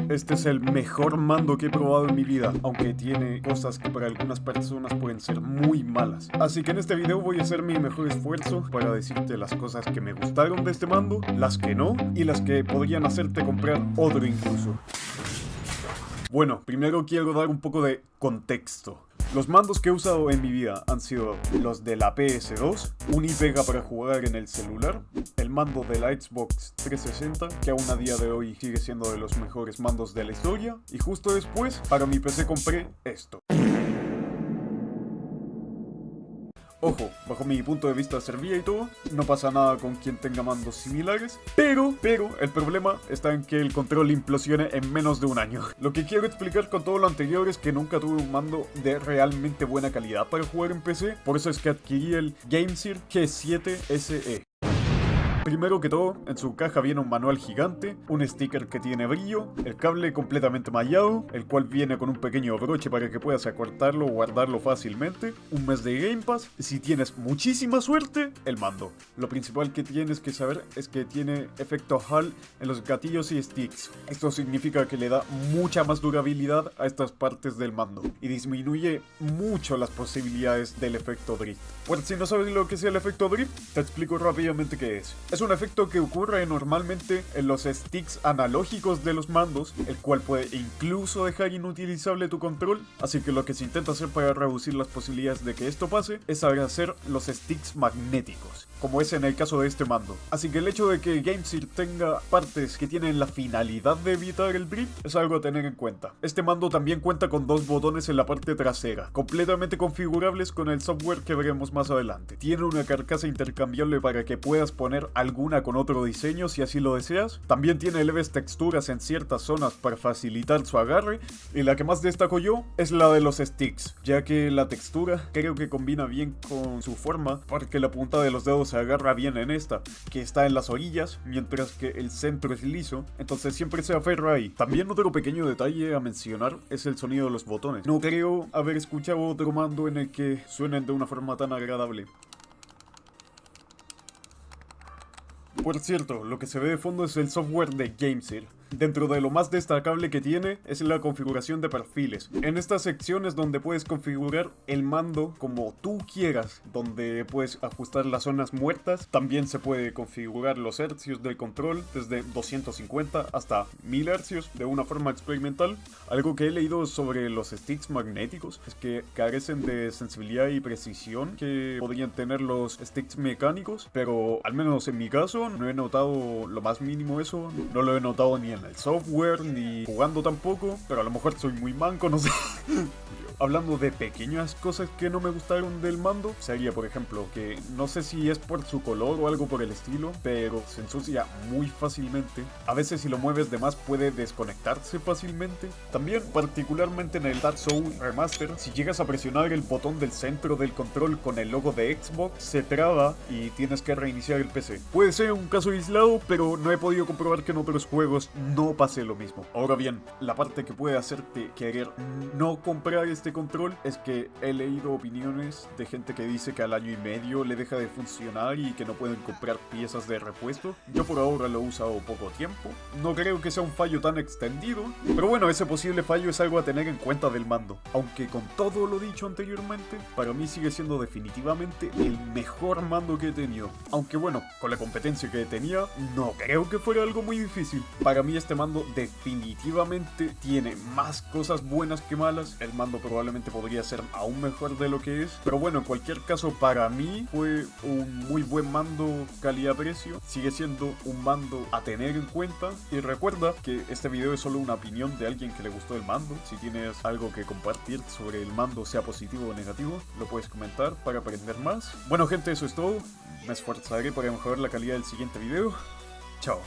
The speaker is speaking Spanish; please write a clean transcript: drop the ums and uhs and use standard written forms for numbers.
Este es el mejor mando que he probado en mi vida, aunque tiene cosas que para algunas personas pueden ser muy malas. Así que en este video voy a hacer mi mejor esfuerzo para decirte las cosas que me gustaron de este mando, las que no, y las que podrían hacerte comprar otro incluso. Bueno, primero quiero dar un poco de contexto. Los mandos que he usado en mi vida han sido los de la PS2, un iPega para jugar en el celular, el mando de la Xbox 360, que aún a día de hoy sigue siendo de los mejores mandos de la historia, y justo después, para mi PC compré esto. Ojo, bajo mi punto de vista servía y todo, no pasa nada con quien tenga mandos similares, pero el problema está en que el control implosione en menos de un año. Lo que quiero explicar con todo lo anterior es que nunca tuve un mando de realmente buena calidad para jugar en PC, por eso es que adquirí el GameSir G7 SE. Primero que todo, en su caja viene un manual gigante, un sticker que tiene brillo, el cable completamente mallado, el cual viene con un pequeño broche para que puedas acortarlo o guardarlo fácilmente, un mes de Game Pass, y si tienes muchísima suerte, el mando. Lo principal que tienes que saber es que tiene efecto Hall en los gatillos y sticks. Esto significa que le da mucha más durabilidad a estas partes del mando y disminuye mucho las posibilidades del efecto drift. Por si no sabes lo que es el efecto drift, te explico rápidamente qué es. Es un efecto que ocurre normalmente en los sticks analógicos de los mandos, el cual puede incluso dejar inutilizable tu control, así que lo que se intenta hacer para reducir las posibilidades de que esto pase es hacer los sticks magnéticos, como es en el caso de este mando. Así que el hecho de que GameSir tenga partes que tienen la finalidad de evitar el drift es algo a tener en cuenta. Este mando también cuenta con dos botones en la parte trasera, completamente configurables con el software que veremos más adelante. Tiene una carcasa intercambiable para que puedas poner alguna con otro diseño si así lo deseas. También tiene leves texturas en ciertas zonas para facilitar su agarre, y la que más destaco yo es la de los sticks, ya que la textura creo que combina bien con su forma, porque la punta de los dedos se agarra bien en esta, que está en las orillas, mientras que el centro es liso, entonces siempre se aferra ahí. También otro pequeño detalle a mencionar es el sonido de los botones. No creo haber escuchado otro mando en el que suenen de una forma tan agradable. Por cierto, lo que se ve de fondo es el software de GameSir. Dentro de lo más destacable que tiene es la configuración de perfiles. En esta sección es donde puedes configurar el mando como tú quieras, donde puedes ajustar las zonas muertas. También se puede configurar los hercios del control desde 250 hasta 1000 hercios de una forma experimental. Algo que he leído sobre los sticks magnéticos es que carecen de sensibilidad y precisión que podrían tener los sticks mecánicos, pero al menos en mi caso no he notado lo más mínimo eso. No lo he notado ni en el software, ni jugando tampoco, pero a lo mejor soy muy manco, no sé. Hablando de pequeñas cosas que no me gustaron del mando, sería por ejemplo que no sé si es por su color o algo por el estilo, pero se ensucia muy fácilmente. A veces si lo mueves de más puede desconectarse fácilmente. También, particularmente en el Dark Souls Remaster, si llegas a presionar el botón del centro del control con el logo de Xbox, se traba y tienes que reiniciar el PC. Puede ser un caso aislado, pero no he podido comprobar que en otros juegos no pase lo mismo. Ahora bien, la parte que puede hacerte querer no comprar este control es que he leído opiniones de gente que dice que al año y medio le deja de funcionar y que no pueden comprar piezas de repuesto. Yo por ahora lo he usado poco tiempo, no creo que sea un fallo tan extendido, pero bueno, ese posible fallo es algo a tener en cuenta del mando. Aunque con todo lo dicho anteriormente, para mí sigue siendo definitivamente el mejor mando que he tenido. Aunque bueno, con la competencia que tenía, no creo que fuera algo muy difícil. Para mí este mando definitivamente tiene más cosas buenas que malas. El mando probablemente podría ser aún mejor de lo que es, pero bueno, en cualquier caso para mí fue un muy buen mando calidad-precio. Sigue siendo un mando a tener en cuenta, y recuerda que este video es solo una opinión de alguien que le gustó el mando. Si tienes algo que compartir sobre el mando, sea positivo o negativo, lo puedes comentar para aprender más. Bueno gente, eso es todo. Me esforzaré para mejorar la calidad del siguiente video. Chao.